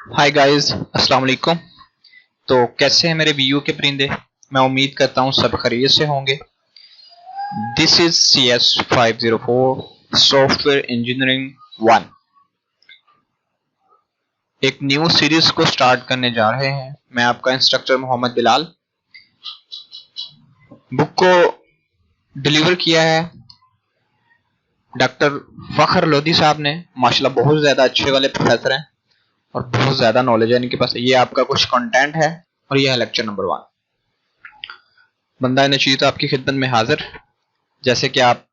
Hi guys, अस्सलाम वालेकुम। तो कैसे हैं मेरे वीयू के परिंदे। मैं उम्मीद करता हूं सब खैरियत से होंगे। This is CS504 software engineering 1। एक न्यू सीरीज को स्टार्ट करने जा रहे हैं। मैं आपका इंस्ट्रक्टर मोहम्मद बिलाल। बुक को डिलीवर किया है डॉक्टर फखर लोधी साहब ने। माशाल्लाह बहुत ज्यादा अच्छे वाले प्रोफेसर हैं और बहुत ज्यादा नॉलेज है इनके पास। ये आपका कुछ कंटेंट है और ये है लेक्चर नंबर 1। बंदा नशीत आपकी खिदमत में हाजिर। जैसे कि आप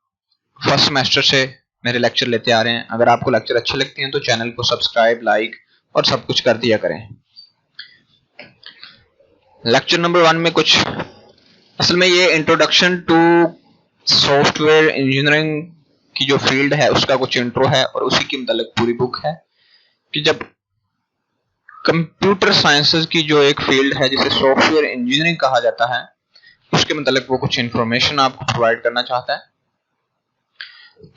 फर्स्ट सेमेस्टर से मेरे लेक्चर लेते आ रहे हैं। अगर आपको लेक्चर अच्छे लगते हैं तो चैनल को सब्सक्राइब, लाइक और सब कुछ कर दिया करें। लेक्चर नंबर 1 में कुछ असल में ये इंट्रोडक्शन टू सॉफ्टवेयर इंजीनियरिंग की जो फील्ड है उसका कुछ इंट्रो है और उसी के मतलब पूरी बुक है कि जब कंप्यूटर साइंसेज की जो एक फील्ड है जिसे सॉफ्टवेयर इंजीनियरिंग कहा जाता है उसके मतलब वो कुछ इंफॉर्मेशन आपको प्रोवाइड करना चाहता है।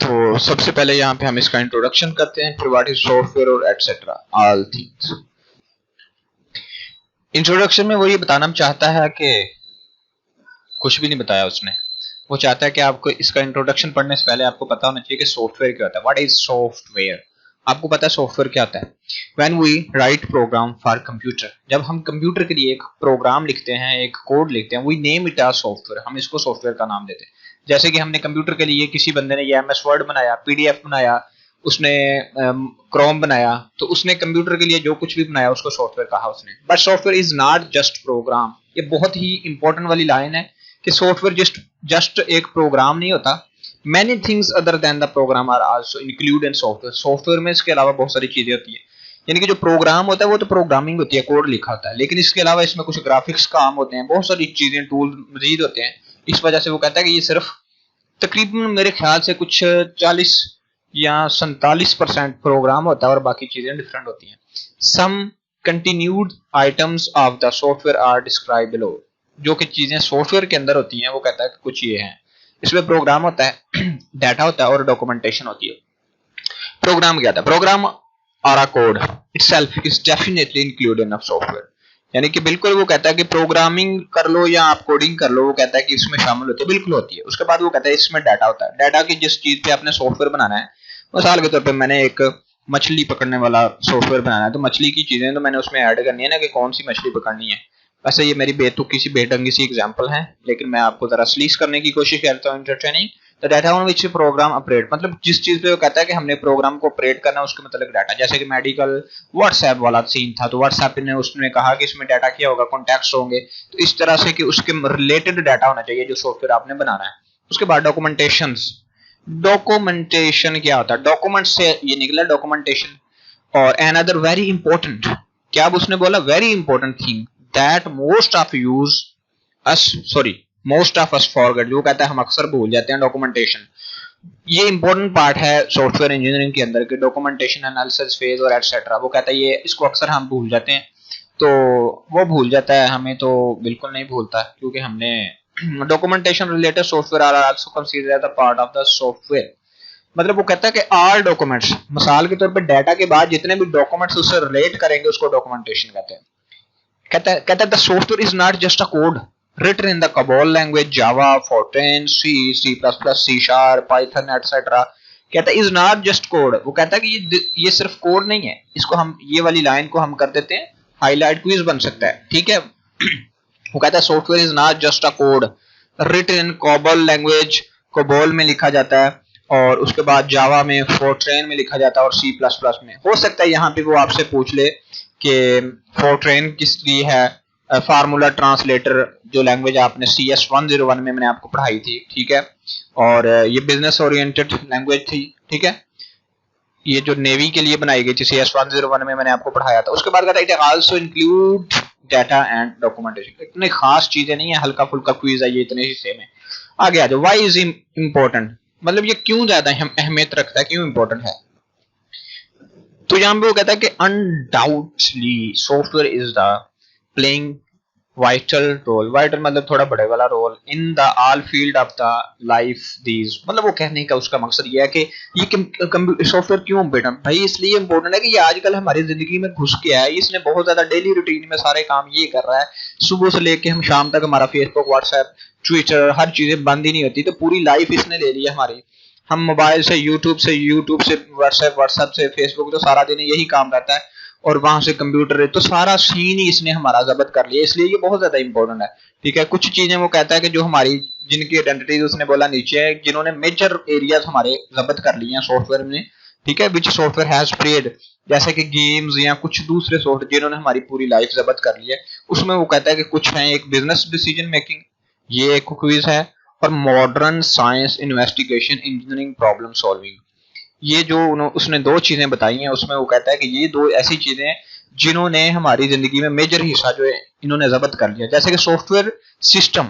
तो सबसे पहले यहाँ पे हम इसका इंट्रोडक्शन करते हैं, फिर व्हाट इज सॉफ्टवेयर और एटसेट्रा ऑल थिंग्स। इंट्रोडक्शन में वो ये बताना चाहता है कि कुछ भी नहीं बताया उसने। वो चाहता है कि आपको इसका इंट्रोडक्शन पढ़ने से पहले आपको पता होना चाहिए कि सॉफ्टवेयर क्या होता है। What is software. आपको पता है सॉफ्टवेयर क्या होता है। When we write program for computer, जब हम कंप्यूटर के लिए एक प्रोग्राम लिखते हैं, एक कोड लिखते हैं, we name it as software. हम इसको सॉफ्टवेयर का नाम देते हैं। जैसे कि हमने कंप्यूटर के लिए किसी बंदे ने ये MS वर्ड बनाया, PDF बनाया, उसने क्रोम बनाया, तो उसने कंप्यूटर के लिए जो कुछ भी बनाया उसको सॉफ्टवेयर कहा उसने। But software is not just program. ये बहुत ही इंपॉर्टेंट वाली लाइन है कि सॉफ्टवेयर जस्ट एक प्रोग्राम नहीं होता। Many things other than the program are also include in software. Software में इसके अलावा बहुत सारी चीजें होती है। यानी कि जो प्रोग्राम होता है वो तो प्रोग्रामिंग होती है, कोड लिखा होता है, लेकिन इसके अलावा इसमें कुछ ग्राफिक्स काम होते हैं, बहुत सारी चीजें, टूल मजीद होते हैं। इस वजह से वो कहता है कि ये सिर्फ तकरीबन मेरे ख्याल से कुछ 40 या 47% प्रोग्राम होता है और बाकी चीजें डिफरेंट होती हैं। Some continued items of the software are describe below. जो कि चीजें सॉफ्टवेयर के अंदर होती हैं वो कहता है कि कुछ ये हैं। इसमें प्रोग्राम होता है, डाटा होता है और डॉक्यूमेंटेशन होती है। प्रोग्राम क्या था। प्रोग्राम और a code itself is definitely included in software. यानी कि बिल्कुल वो कहता है कि प्रोग्रामिंग कर लो या आप कोडिंग कर लो, वो कहता है कि इसमें शामिल होती है, बिल्कुल होती है। उसके बाद वो कहता है इसमें डाटा होता है। डाटा की जिस चीज पे आपने सॉफ्टवेयर बनाना है, मिसाल के तौर पे मैंने एक मछली पकड़ने वाला सॉफ्टवेयर बनाना है, तो मछली की चीजें तो मैंने उसमें ऐड करनी है ना कि कौन सी मछली पकड़नी है। वैसे ये मेरी बेतुकी सी बेढंगी सी एग्जांपल है, लेकिन मैं आपको जरा स्लीस करने की कोशिश करता हूँ, एंटरटेनिंग। तो data on which programme operate, मतलब जिस चीज पे वो कहता है कि हमने प्रोग्राम को ऑपरेट करना है उसके मतलब डाटा। जैसे कि मेडिकल व्हाट्सएप वाला सीन था, तो व्हाट्सएप ने उसने कहा कि इसमें डाटा क्या होगा, कॉन्टैक्ट्स होंगे। तो इस तरह से कि उसके रिलेटेड डाटा होना चाहिए जो सॉफ्टवेयर आपने बनाना है। उसके बाद डॉक्यूमेंटेशन। डॉक्यूमेंटेशन क्या होता है, डॉक्यूमेंट से ये निकला डॉक्यूमेंटेशन। और अनदर वेरी इंपॉर्टेंट, क्या अब उसने बोला, very important thing that most of use us sorry most of us forget. जो कहता है हम अक्सर भूल जाते हैं डॉक्यूमेंटेशन। ये इंपॉर्टेंट पार्ट है सॉफ्टवेयर इंजीनियरिंग के अंदर के डॉक्यूमेंटेशन, एनालिसिस फेज और एटसेट्रा। वो कहता है ये इसको अक्सर हम भूल जाते हैं। तो वो भूल जाता है, हमें तो बिल्कुल नहीं भूलता, क्योंकि हमने documentation related software are also considered as a part of the software. मतलब वो कहता है कि ऑल डॉक्यूमेंट्स, मिसाल के तौर पे डाटा के बाद जितने भी डॉक्यूमेंट्स उससे रिलेट करेंगे उसको डॉक्यूमेंटेशन कहते हैं। कहता है the software is not just a code written in the COBOL language, Java, Fortran, C, C++, C Sharp, Python, etc. कहता है is not just code। वो कहता है कि ये सिर्फ कोड नहीं है। इसको हम ये वाली लाइन को हम कर देते हैं हाईलाइट, क्विज बन सकता है, ठीक है। वो कहता है software is not just a code written in COBOL language, COBOL में लिखा जाता है, और उसके बाद जावा में, फोर्ट्रेन में लिखा जाता है, और C++ में। हो सकता है यहाँ पे वो आपसे पूछ ले कि फोर्ट्रेन किस लिए है, फार्मूला ट्रांसलेटर जो लैंग्वेज आपने CS101 में मैंने आपको पढ़ाई थी, ठीक है। और ये बिजनेस ओरिएंटेड लैंग्वेज थी, ठीक है। ये जो नेवी के लिए बनाई गई थी, CS101 में मैंने आपको पढ़ाया था। उसके बाद कहता है it also include data and documentation. इतनी खास चीजें नहीं है, हल्का फुल्का क्विज है ये इतने हिस्से में। आगे आ जाओ, व्हाई इज इंपॉर्टेंट, मतलब ये क्यों ज्यादा अहमियत रखता है, क्यों इंपॉर्टेंट है। तो यहां पे वो कहता है कि undoubtedly software is the playing vital role, vital मतलब थोड़ा बड़े वाला role, in the all field of the life these, मतलब वो कहने का उसका मकसद ये है कि ये सॉफ्टवेयर क्यों इम्पोर्टेंट भाई, इसलिए इम्पोर्टेंट है कि ये आजकल हमारी जिंदगी में घुस गया है, इसने बहुत ज्यादा डेली रूटीन में सारे काम ये कर रहा है, सुबह से लेके हम शाम तक हमारा फेसबुक, व्हाट्सएप, ट्विटर, हर चीजें बंद ही नहीं होती, तो पूरी लाइफ इसने ले ली है हमारी। हम मोबाइल से यूट्यूब से व्हाट्सएप से फेसबुक, तो सारा दिन यही काम रहता है, और वहां से कंप्यूटर है, तो सारा सीन ही इसने हमारा जब्त कर लिया, इसलिए ये बहुत ज्यादा इंपॉर्टेंट है। ठीक है, कुछ चीजें वो कहता है कि जो हमारी, जिनकी आइडेंटिटी उसने बोला नीचे है, जिन्होंने मेजर एरियाज हमारे जब्त कर लिए हैं सॉफ्टवेयर में, ठीक है, विच सॉफ्टवेयर हैज स्प्रेड, जैसे कि गेम्स या कुछ दूसरे सॉफ्टवेयर जिन्होंने हमारी पूरी लाइफ जब्त कर ली है। उसमें वो कहता है कि कुछ है, एक बिजनेस डिसीजन मेकिंग, ये एक क्विज है, और modern science investigation, engineering problem solving, ये जो उसने दो चीजें बताई हैं, उसमें वो कहता है कि ये दो ऐसी चीजें हैं जिन्होंने हमारी जिंदगी में मेजर हिस्सा जो है इन्होंने जब्त कर लिया। जैसे कि सॉफ्टवेयर सिस्टम,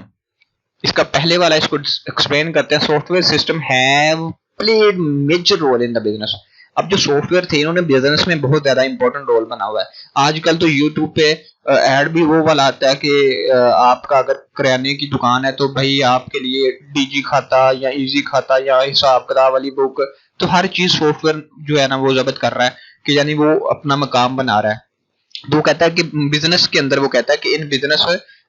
इसका पहले वाला इसको एक्सप्लेन करते हैं, software system have played major role in the business. अब जो सॉफ्टवेयर थे इन्होंने बिजनेस में बहुत ज्यादा इंपॉर्टेंट रोल बना हुआ है। आजकल तो यूट्यूब पे ऐड भी वो वाला आता है कि आपका अगर किराने की दुकान है तो भाई आपके लिए डीजी खाता या इजी खाता या हिसाब किताब वाली बुक, तो हर चीज सॉफ्टवेयर जो है ना वो जब्त कर रहा है, कि यानी वो अपना मकाम बना रहा है। तो वो कहता है कि बिजनेस के अंदर, वो कहता है कि इन बिजनेस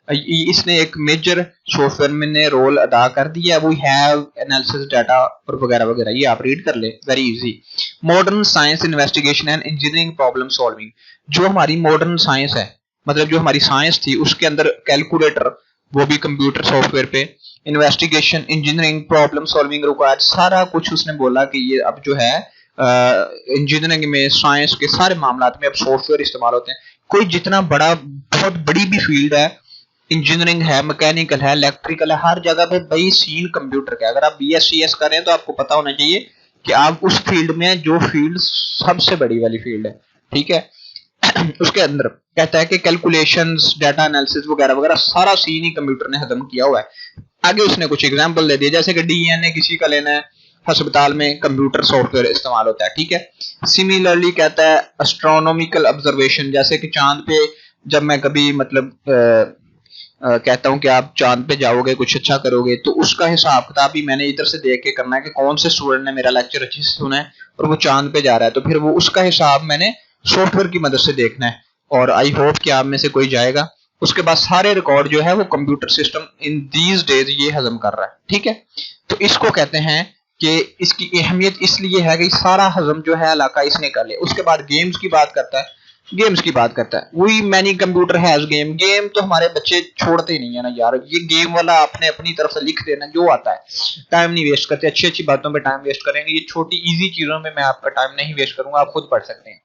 इसने एक मेजर सॉफ्टवेयर में ने रोल अदा कर दिया। वी हैव एनालिसिस डाटा और वगैरह वगैरह, ये आप रीड कर ले, very easy. Modern science investigation and engineering problem solving, जो हमारी मॉडर्न साइंस है, मतलब जो हमारी साइंस थी उसके अंदर कैलकुलेटर, वो भी कंप्यूटर सॉफ्टवेयर पे, investigation, engineering problem solving required, सारा कुछ उसने बोला कि ये अब जो है इंजीनियरिंग में, साइंस के सारे मामलात में अब सॉफ्टवेयर इस्तेमाल होते हैं। कोई जितना बड़ा, बहुत बड़ी भी फील्ड है, इंजीनियरिंग है, मैकेनिकल है, इलेक्ट्रिकल है, हर जगह पे भाई सीन कंप्यूटर का। अगर आप बीएससीएस कर रहे हैं तो आपको पता होना चाहिए कि आप उस फील्ड में, जो फील्ड सबसे बड़ी वाली फील्ड है, ठीक है, उसके अंदर कहता है कि कैलकुलेशंस, डाटा एनालिसिस वगैरह वगैरह सारा सीन ही कंप्यूटर ने खत्म किया हुआ है। आगे उसने कुछ एग्जांपल दे दिए, जैसे कि डीएनए किसी का लेना है, अस्पताल में कंप्यूटर सॉफ्टवेयर इस्तेमाल होता है, ठीक है। सिमिलरली कहता है एस्ट्रोनॉमिकल ऑब्जर्वेशन, जैसे कि चांद पे जब मैं कभी मतलब कहता हूं कि आप चांद पे जाओगे, कुछ अच्छा करोगे, तो उसका हिसाब किताब भी मैंने इधर से देख के करना है कि कौन से स्टूडेंट ने मेरा लेक्चर अच्छे से सुना है और वो चांद पे जा रहा है, तो फिर वो उसका हिसाब मैंने सॉफ्टवेयर की मदद से देखना है। और आई होप कि आप में से कोई जाएगा। उसके बाद सारे रिकॉर्ड जो है वो computer system in these days ये हजम कर रहा है, ठीक है। तो इसको कहते हैं कि इसकी अहमियत इसलिए है कि सारा हजम जो है इलाका इसने कर लिया। उसके बाद गेम्स की बात करता है, गेम्स की बात करता है, we many computer has game, game तो हमारे बच्चे छोड़ते ही नहीं है ना यार, ये गेम वाला आपने अपनी तरफ से लिख देना जो आता है, टाइम नहीं वेस्ट करते, अच्छी अच्छी बातों पे टाइम वेस्ट करेंगे, ये छोटी इजी चीजों में मैं आपका टाइम नहीं वेस्ट करूंगा, आप खुद पढ़ सकते हैं।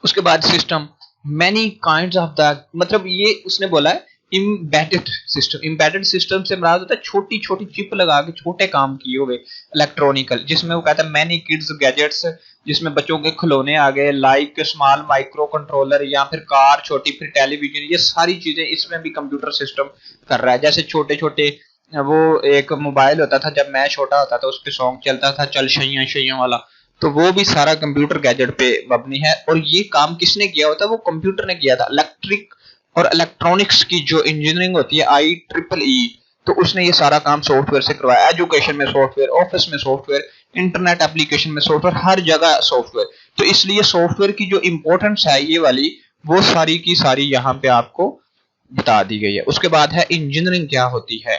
उसके बाद system, many kinds of the, मतलब ये उसने बोला है इम्बेडेड सिस्टम। इम्बेडेड सिस्टम से मुराद होता है छोटी छोटी चिप लगा के छोटे काम किए हुए इलेक्ट्रॉनिकल, जिसमें वो कहता है मैनी किड्स गैजेट्स, जिसमें बच्चों के खिलौने आ गए, लाइक स्मॉल माइक्रो कंट्रोलर, या फिर कार छोटी, फिर टेलीविजन, ये सारी चीजें इसमें भी कंप्यूटर सिस्टम कर रहा है। जैसे छोटे छोटे, वो एक मोबाइल होता था जब मैं छोटा होता था, उस पर सॉन्ग चलता था चल शैया शैया वाला, तो वो भी सारा कंप्यूटर गैजेट पे मबनी है। और ये काम किसने किया होता है, वो कंप्यूटर ने किया था। इलेक्ट्रिक और इलेक्ट्रॉनिक्स की जो इंजीनियरिंग होती है IEEE, तो उसने ये सारा काम सॉफ्टवेयर से करवाया। एजुकेशन में सॉफ्टवेयर, ऑफिस में सॉफ्टवेयर, इंटरनेट एप्लीकेशन में सॉफ्टवेयर, हर जगह सॉफ्टवेयर। तो इसलिए सॉफ्टवेयर की जो इंपॉर्टेंस है ये वाली, वो सारी की सारी यहाँ पे आपको बता दी गई है। उसके बाद है इंजीनियरिंग क्या होती है।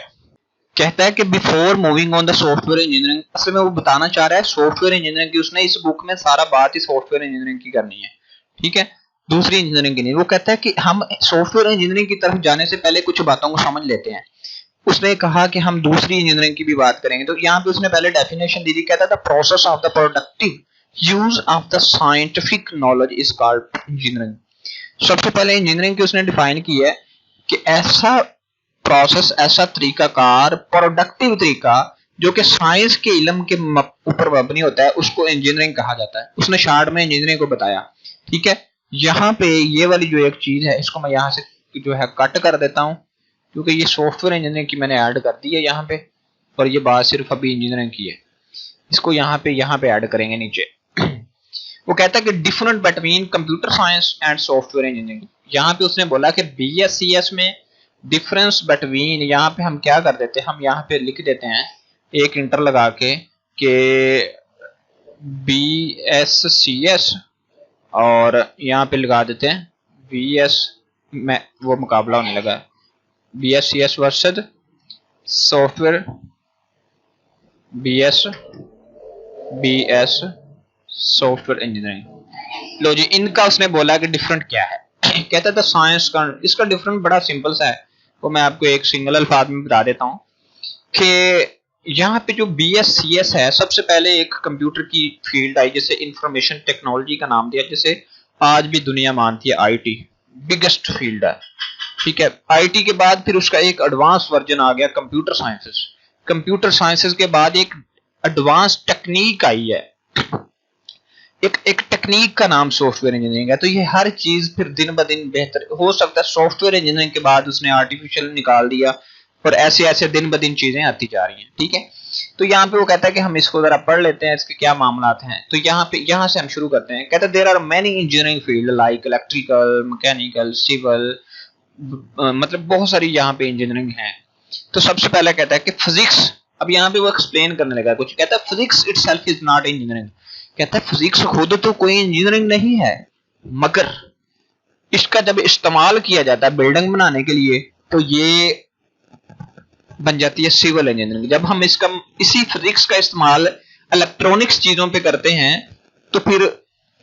कहता है कि before moving on the software engineering, असल में वो बताना चाह रहा है सॉफ्टवेयर इंजीनियरिंग की, उसने इस बुक में सारा बात ही सॉफ्टवेयर इंजीनियरिंग की करनी है, ठीक है, दूसरी इंजीनियरिंग की नहीं। वो कहता है कि हम सॉफ्टवेयर इंजीनियरिंग की तरफ जाने से पहले कुछ बातों को समझ लेते हैं। उसने कहा कि हम दूसरी इंजीनियरिंग की भी बात करेंगे, तो यहाँ पे उसने पहले डेफिनेशन दी थी, कहता था process of the productive use of the scientific knowledge is called engineering. सबसे पहले इंजीनियरिंग की उसने डिफाइन की है कि ऐसा प्रोसेस, ऐसा तरीकाकार, प्रोडक्टिव तरीका जो कि साइंस के इल्म के ऊपर मबनी होता है, उसको इंजीनियरिंग कहा जाता है। उसने शार्ट में इंजीनियरिंग को बताया, ठीक है। यहाँ पे ये वाली जो एक चीज है, इसको मैं यहाँ से जो है कट कर देता हूँ, क्योंकि ये सॉफ्टवेयर इंजीनियरिंग की मैंने ऐड कर दी है यहाँ पे, और ये बात सिर्फ अभी इंजीनियरिंग की है। इसको यहाँ पे ऐड करेंगे नीचे। वो कहता है कि different between computer science and software engineering. यहाँ पे उसने बोला कि BScs में डिफरेंस बिटवीन, यहाँ पे हम क्या कर देते हैं, हम यहाँ पे लिख देते हैं एक इंटर लगा के BSCS, और यहाँ पे लगा देते हैं BS में वो मुकाबला होने लगा, BSCS versus software BS software engineering. लो जी, इनका उसने बोला कि डिफरेंट क्या है। कहता था साइंस का, इसका डिफरेंट बड़ा सिंपल सा है, वो मैं आपको एक सिंगल अल्फाज में बता देता हूँ कि यहाँ पे जो BSCS है, सबसे पहले एक कंप्यूटर की फील्ड आई जिसे इंफॉर्मेशन टेक्नोलॉजी का नाम दिया, जिसे आज भी दुनिया मानती है IT बिगेस्ट फील्ड है, ठीक है। IT के बाद फिर उसका एक एडवांस वर्जन आ गया कंप्यूटर साइंसेस। कंप्यूटर साइंसेस के बाद एक एडवांस टेक्निक आई है, एक टेक्निक का नाम सॉफ्टवेयर इंजीनियरिंग है। तो ये हर चीज फिर दिन ब दिन बेहतर हो सकता है। सॉफ्टवेयर इंजीनियरिंग के बाद उसने आर्टिफिशियल निकाल दिया, और ऐसे ऐसे दिन ब दिन चीजें आती जा रही हैं, ठीक है। तो यहाँ पे वो कहता है कि हम इसको जरा पढ़ लेते हैं, इसके क्या मामलात हैं। तो यहाँ से हम शुरू करते हैं। कहता है there are many engineering field like electrical, mechanical, civil, मतलब बहुत सारी यहाँ पे इंजीनियरिंग है। तो सबसे पहला कहता है कि फिजिक्स, अब यहाँ पे वो एक्सप्लेन करने लगा कुछ। कहता है physics itself is not engineering. कहता है फिजिक्स खुद तो कोई इंजीनियरिंग नहीं है, मगर इसका जब इस्तेमाल किया जाता है बिल्डिंग बनाने के लिए तो ये बन जाती है सिविल इंजीनियरिंग। जब हम इसी फिजिक्स का इस्तेमाल इलेक्ट्रॉनिक्स चीजों पे करते हैं तो फिर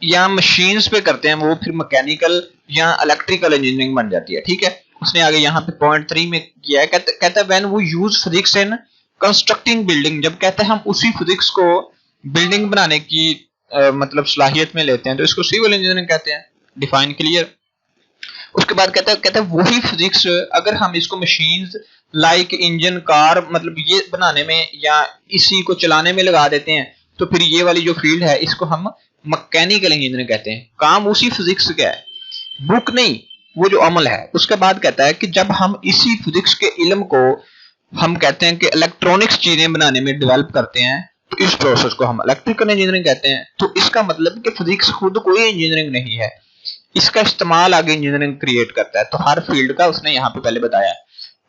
या मशीन्स पे करते हैं, वो फिर मैकेनिकल या इलेक्ट्रिकल इंजीनियरिंग बन जाती है, ठीक है। उसने आगे यहाँ पे पॉइंट 3 में किया है, कहता है व्हेन वो use physics in constructing building, जब कहते हैं हम उसी फिजिक्स को बिल्डिंग बनाने की मतलब सलाहियत में लेते हैं तो इसको सिविल इंजीनियरिंग कहते हैं। Define clear. उसके बाद कहता है वही फिजिक्स अगर हम इसको मशीन्स लाइक इंजन, कार, मतलब ये बनाने में या इसी को चलाने में लगा देते हैं तो फिर ये वाली जो फील्ड है इसको हम मैकेनिकल इंजीनियरिंग कहते हैं। काम उसी फिजिक्स का है, बुक नहीं, वो जो अमल है। उसके बाद कहता है कि जब हम इसी फिजिक्स के इल्म को हम कहते हैं कि इलेक्ट्रॉनिक्स चीजें बनाने में डेवलप करते हैं तो इस प्रोसेस को हम इलेक्ट्रिकल इंजीनियरिंग कहते हैं। तो इसका मतलब कि फिजिक्स खुद कोई इंजीनियरिंग नहीं है, इसका इस्तेमाल आगे इंजीनियरिंग क्रिएट करता है। तो हर फील्ड का उसने यहाँ पे पहले बताया।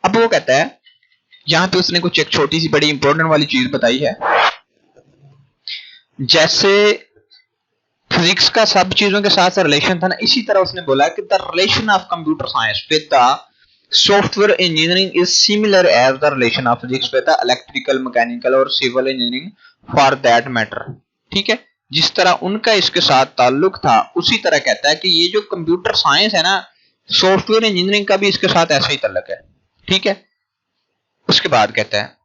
अब वो कहता है यहाँ पे उसने कुछ एक छोटी सी बड़ी इंपॉर्टेंट वाली चीज बताई है, जैसे फिजिक्स का सब चीजों के साथ रिलेशन था ना, इसी तरह उसने बोला कि the relation of computer science with the software engineering is similar as the relation of physics with the electrical, mechanical और civil engineering for that matter, ठीक है। जिस तरह उनका इसके साथ ताल्लुक था उसी तरह कहता है कि ये जो कंप्यूटर साइंस है ना, सॉफ्टवेयर इंजीनियरिंग का भी इसके साथ ऐसा ही ताल्लुक है, ठीक है। उसके बाद कहता है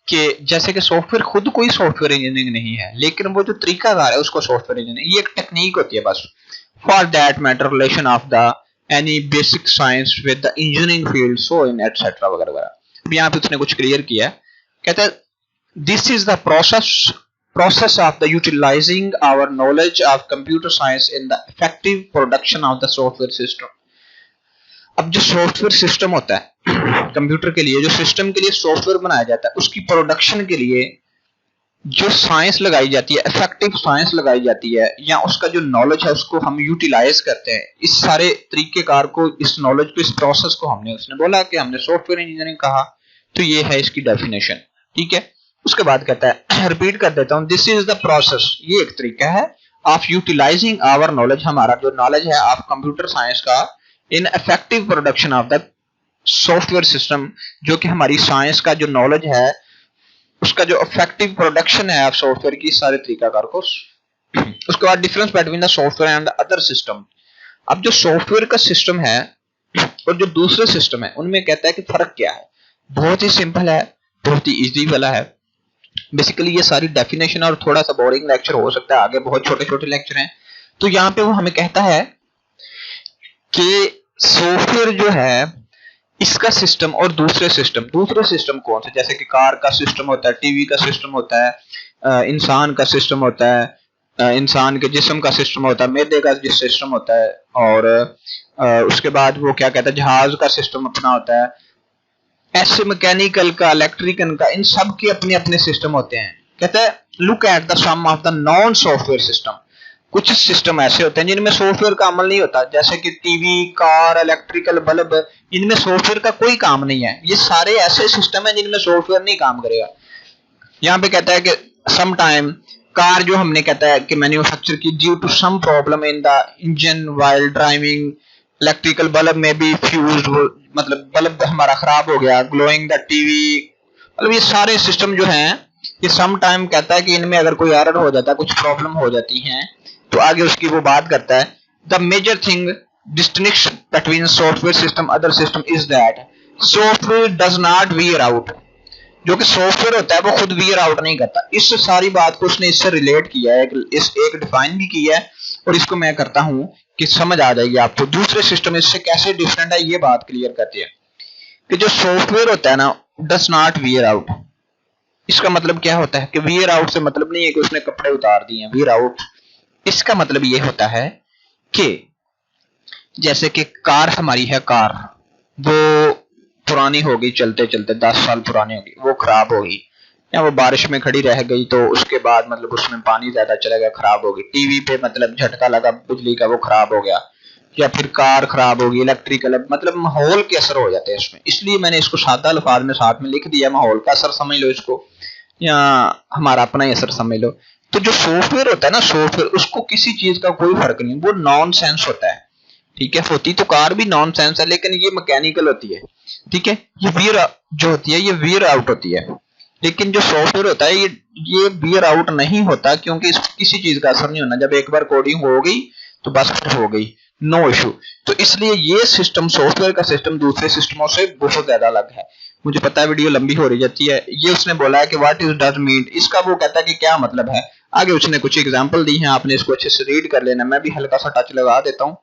कि जैसे कि सॉफ्टवेयर खुद कोई सॉफ्टवेयर इंजीनियरिंग नहीं है, लेकिन वो जो तरीकाकार है उसको सॉफ्टवेयर इंजीनियरिंग, ये एक टेक्निक होती है बस। For that matter relation of the any basic science with the engineering field so in etcetera वगैरह वगैरह। अब यहाँ पे उसने कुछ क्लियर किया, कहता है this is the process of the utilizing our knowledge of computer science in the effective production of the software system। अब जो सॉफ्टवेयर सिस्टम होता है कंप्यूटर के लिए, जो सिस्टम के लिए सॉफ्टवेयर बनाया जाता है, उसकी प्रोडक्शन के लिए जो साइंस लगाई जाती है, इफेक्टिव साइंस लगाई जाती है, या उसका जो नॉलेज है उसको हम यूटिलाइज करते हैं। इस सारे तरीकेकार को, इस नॉलेज को, इस प्रोसेस को हमने, उसने बोला कि हमने सॉफ्टवेयर इंजीनियरिंग कहा, तो ये है इसकी डेफिनेशन, ठीक है। उसके बाद कहता है, रिपीट कर देता हूं, दिस इज द प्रोसेस, ये एक तरीका है, ऑफ यूटिलाइजिंग आवर नॉलेज, हमारा जो नॉलेज है ऑफ कंप्यूटर साइंस का, in effective production of the software system, जो कि हमारी साइंस का जो नॉलेज है उसका जो इफेक्टिव प्रोडक्शन है आप सॉफ्टवेयर की, सारे तरीकाकार को। उसके बाद difference between the software and the other system. अब जो सॉफ्टवेयर का सिस्टम है और जो दूसरे सिस्टम है उनमें कहता है कि फर्क क्या है। बहुत ही सिंपल है, बहुत ही इजी वाला है। बेसिकली ये सारी डेफिनेशन, और थोड़ा सा बोरिंग लेक्चर हो सकता है, आगे बहुत छोटे छोटे लेक्चर हैं। तो यहाँ पे वो हमें कहता है कि सॉफ्टवेयर जो है इसका सिस्टम और दूसरे सिस्टम कौन से, जैसे कि कार का सिस्टम होता है, टीवी का सिस्टम होता है, इंसान का सिस्टम होता है, इंसान के जिस्म का सिस्टम होता है, मैदे का सिस्टम होता है, और उसके बाद वो क्या कहता है जहाज का सिस्टम अपना होता है, ऐसे मैकेनिकल का, इलेक्ट्रिकल का, इन सब के अपने अपने सिस्टम होते हैं। कहता है look at the some of the non software system. कुछ सिस्टम ऐसे होते हैं जिनमें सॉफ्टवेयर का अमल नहीं होता, जैसे कि टीवी, कार, इलेक्ट्रिकल बल्ब, इनमें सॉफ्टवेयर का कोई काम नहीं है। ये सारे ऐसे सिस्टम है जिनमें सॉफ्टवेयर नहीं काम करेगा। यहाँ पे कहता है कि सम टाइम कार जो हमने कहता है कि मैन्युफैक्चर की due to some problem in the engine while driving, electrical bulb में भी फ्यूज, मतलब बल्ब हमारा खराब हो गया, ग्लोइंग द टीवी, मतलब ये सारे सिस्टम जो हैं ये सम टाइम कहता है कि इनमें अगर कोई एरर हो जाता है, कुछ प्रॉब्लम हो जाती है, तो आगे उसकी वो बात करता है। The major thing distinction between software system other system is that software does not wear out. जो कि सॉफ्टवेयर होता है वो खुद वियर आउट नहीं करता। इस सारी बात को उसने इससे रिलेट किया है, एक डिफाइन भी किया है, और इसको मैं करता हूं कि समझ आ जाएगी आपको। दूसरे सिस्टम इससे कैसे डिफरेंट है ये बात क्लियर करती है कि जो सॉफ्टवेयर होता है ना डज नॉट वियर आउट। इसका मतलब क्या होता है कि वियर आउट से मतलब नहीं है कि उसने कपड़े उतार दिए हैं। वियर आउट इसका मतलब ये होता है कि जैसे कि कार हमारी है, कार वो पुरानी हो गई, चलते चलते 10 साल पुरानी होगी, वो खराब होगी, या वो बारिश में खड़ी रह गई तो उसके बाद मतलब उसमें पानी ज्यादा चला गया, खराब होगी। टीवी पे मतलब झटका लगा बिजली का, वो खराब हो गया, या फिर कार खराब होगी, इलेक्ट्रिकल, मतलब माहौल के असर हो जाते हैं इसमें। इसलिए मैंने इसको सादा अल्फाज में साथ में लिख दिया, माहौल का असर समझ लो इसको, या हमारा अपना ही असर समझ लो। तो जो सॉफ्टवेयर होता है ना, सॉफ्टवेयर उसको किसी चीज का कोई फर्क नहीं, वो नॉन सेंस होता है। ठीक है, होती तो कार भी नॉन सेंस है लेकिन ये मैकेनिकल होती है। ठीक है, ये वियर जो होती है ये वियर आउट होती है, लेकिन जो सॉफ्टवेयर होता है ये वियर आउट नहीं होता, क्योंकि इस किसी चीज का असर नहीं होना। जब एक बार कोडिंग हो गई तो बस फिर हो गई, नो इशू। तो इसलिए ये सिस्टम, सॉफ्टवेयर का सिस्टम दूसरे सिस्टमों से बहुत ज्यादा अलग है। मुझे पता है वीडियो लंबी हो रही जाती है। ये उसने बोला है कि व्हाट इज डज मीन, इसका वो कहता है कि क्या मतलब है। आगे उसने कुछ एग्जांपल दी हैं, आपने इसको अच्छे से रीड कर लेना। मैं भी हल्का सा टच लगा देता हूं।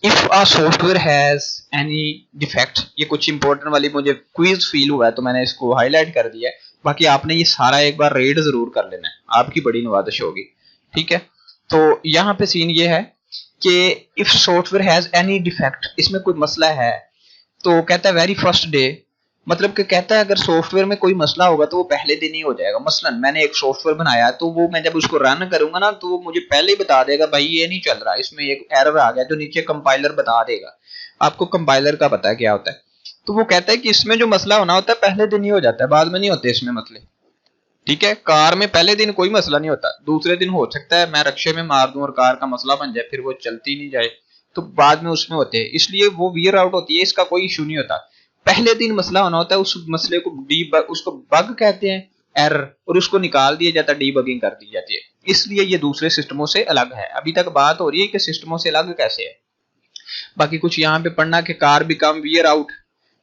If a software has any defect, ये कुछ इंपॉर्टेंट वाली मुझे क्विज फील हुआ है तो मैंने इसको हाईलाइट कर दिया है। बाकी आपने ये सारा एक बार रीड जरूर कर लेना है, आपकी बड़ी नवाजिश होगी। ठीक है, तो यहाँ पे सीन ये है कि if software has any defect, इसमें कोई मसला है, तो कहता है वेरी फर्स्ट डे, मतलब कि कहता है अगर सॉफ्टवेयर में कोई मसला होगा तो वो पहले दिन ही हो जाएगा। मसलन मैंने एक सॉफ्टवेयर बनाया तो वो मैं जब उसको रन करूंगा ना तो वो मुझे पहले ही बता देगा भाई ये नहीं चल रहा, इसमें एक एरर आ गया, जो नीचे कंपाइलर बता देगा। आपको कंपाइलर का पता है क्या होता है। तो वो कहता है कि इसमें जो मसला होना होता है पहले दिन ही हो जाता है, बाद में नहीं होते इसमें मसले। ठीक है, कार में पहले दिन कोई मसला नहीं होता, दूसरे दिन हो सकता है मैं रक्शे में मार दूं और कार का मसला बन जाए, फिर वो चलती नहीं जाए, तो बाद में उसमें होते हैं, इसलिए वो वियर आउट होती है, इसका कोई इशू नहीं होता। पहले दिन मसला होना होता है, उस मसले को उसको बग कहते हैं, एरर, और उसको निकाल दिया जाता है, डीबगिंग कर दी जाती है। इसलिए ये दूसरे सिस्टमों से अलग है। अभी तक बात हो रही है कि सिस्टमों से अलग कैसे है। बाकी कुछ यहाँ पे पढ़ना कि car become wear out,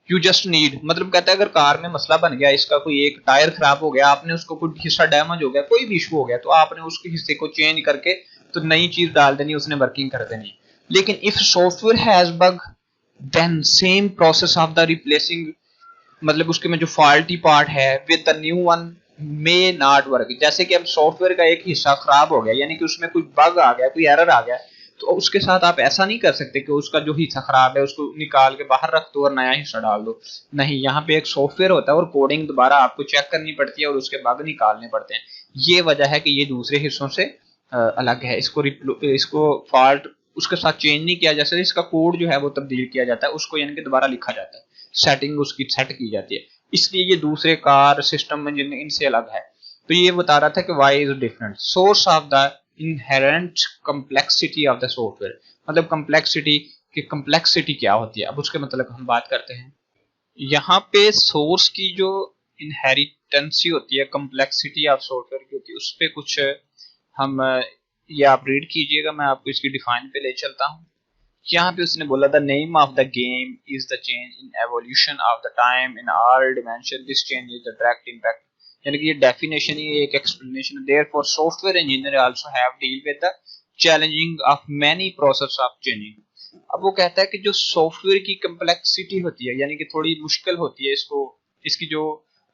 you just need, मतलब कहता है अगर कार में मसला बन गया, इसका कोई एक टायर खराब हो गया, आपने उसको कोई हिस्सा डैमेज हो गया, कोई भी इशू हो गया, तो आपने उसके हिस्से को चेंज करके तो नई चीज डाल देनी, उसने वर्किंग कर देनी। लेकिन if software has bug then same process of the replacing, मतलब उसके में जो फॉल्टी पार्ट है with the new one may not work. जैसे कि अब सॉफ्टवेयर का एक हिस्सा खराब हो गया, यानी कि उसमें कोई बग आ गया, कोई एरर आ गया, तो उसके साथ आप ऐसा नहीं कर सकते कि उसका जो हिस्सा खराब है उसको निकाल के बाहर रख दो और नया हिस्सा डाल दो। नहीं, यहाँ पे एक सॉफ्टवेयर होता है और कोडिंग दोबारा आपको चेक करनी पड़ती है और उसके बग निकालने पड़ते हैं। ये वजह है कि ये दूसरे हिस्सों से अलग है। इसको फॉल्ट उसके साथ चेंज नहीं किया, जैसे इसका कोड जो है वो तब्दील किया जाता है, उसको यानी कि दोबारा लिखा जाता है, सेटिंग उसकी सेट की जाती है। इसलिए ये दूसरे कार सिस्टम में इनसे अलग है। तो ये बता रहा था कि why is different source of the inherent complexity of the software, मतलब कम्प्लेक्सिटी की कम्प्लेक्सिटी क्या होती है, अब उसके मतलब हम बात करते हैं। यहाँ पे सोर्स की जो इनहेरिटेंसी होती है, कम्प्लेक्सिटी ऑफ सॉफ्टवेयर की होती है, उस पर कुछ हम ये आप रीड कीजिएगा, मैं आपको इसकी डिफाइन पे ले चलता हूँ। यहाँ पे उसने बोला the name of the game is the change in evolution of the time in all dimension, this change is the direct impact, यानी कि ये डेफिनेशन ही एक explanation. Therefore software engineer also have deal with the challenging of many process of changing. अब वो कहता है कि जो सॉफ्टवेयर की कम्प्लेक्सिटी होती है, यानी कि थोड़ी मुश्किल होती है, इसको इसकी जो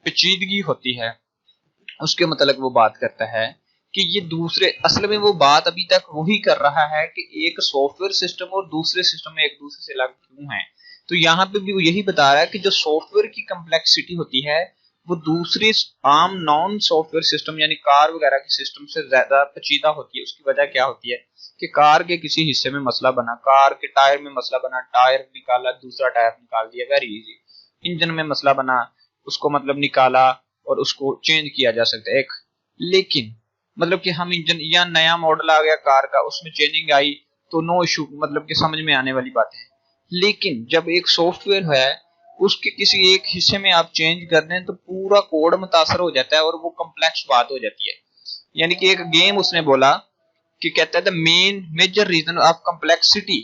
पेचीदगी होती है, उसके मतलब वो बात करता है कि ये दूसरे, असल में वो बात अभी तक वही कर रहा है कि एक सॉफ्टवेयर सिस्टम और दूसरे सिस्टम में एक दूसरे से अलग क्यों है। तो यहाँ पे भी वो यही बता रहा है कि जो सॉफ्टवेयर की कम्प्लेक्सिटी होती है वो दूसरे आम नॉन सॉफ्टवेयर सिस्टम यानी कार वगैरह के सिस्टम से ज्यादा पेचीदा होती है। उसकी वजह क्या होती है कि कार के किसी हिस्से में मसला बना, कार के टायर में मसला बना, टायर निकाला, दूसरा टायर निकाल दिया, वेरी इजी। इंजन में मसला बना, उसको मतलब निकाला और उसको चेंज किया जा सकता है एक। लेकिन मतलब कि हम इंजन या नया मॉडल आ गया कार का, उसमें चेंजिंग आई तो नो इशू, मतलब कि समझ में आने वाली बातें हैं। लेकिन जब एक सॉफ्टवेयर है उसके किसी एक हिस्से में आप चेंज कर दें तो पूरा कोड मुतासर हो जाता है और वो कॉम्प्लेक्स बात हो जाती है। यानी कि एक गेम उसने बोला कि कहता है the main major reason of complexity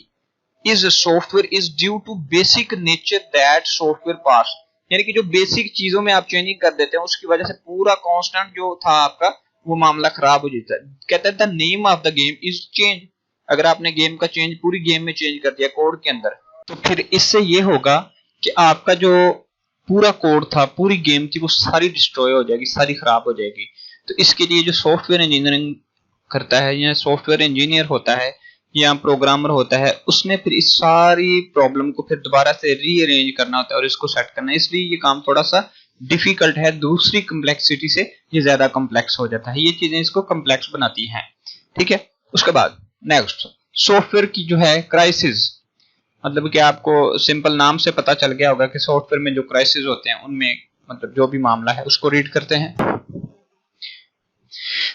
is software is due to basic nature that software pass. यानी कि जो बेसिक चीजों में आप चेंजिंग कर देते हैं उसकी वजह से पूरा कांस्टेंट जो था आपका वो मामला खराब हो जाता है। कहता है the name of the game is change. अगर आपने गेम का चेंज पूरी गेम में चेंज कर दिया कोड के अंदर, तो फिर इससे ये होगा कि आपका जो पूरा कोड था, पूरी गेम थी, वो सारी डिस्ट्रॉय हो जाएगी, सारी खराब हो जाएगी। तो इसके लिए जो सॉफ्टवेयर इंजीनियरिंग करता है या सॉफ्टवेयर इंजीनियर होता है या प्रोग्रामर होता है, उसने फिर इस सारी प्रॉब्लम को फिर दोबारा से रीअरेंज करना होता है और इसको सेट करना है। इसलिए ये काम थोड़ा सा डिफिकल्ट है, दूसरी कम्प्लेक्सिटी से ये ज्यादा कम्प्लेक्स हो जाता है। ये चीजें इसको कम्प्लेक्स बनाती हैं, ठीक है। उसके बाद नेक्स्ट सॉफ्टवेयर की जो है क्राइसिस, मतलब कि आपको सिंपल नाम से पता चल गया होगा कि सॉफ्टवेयर में जो क्राइसिस होते हैं उनमें मतलब जो भी मामला है उसको रीड करते हैं।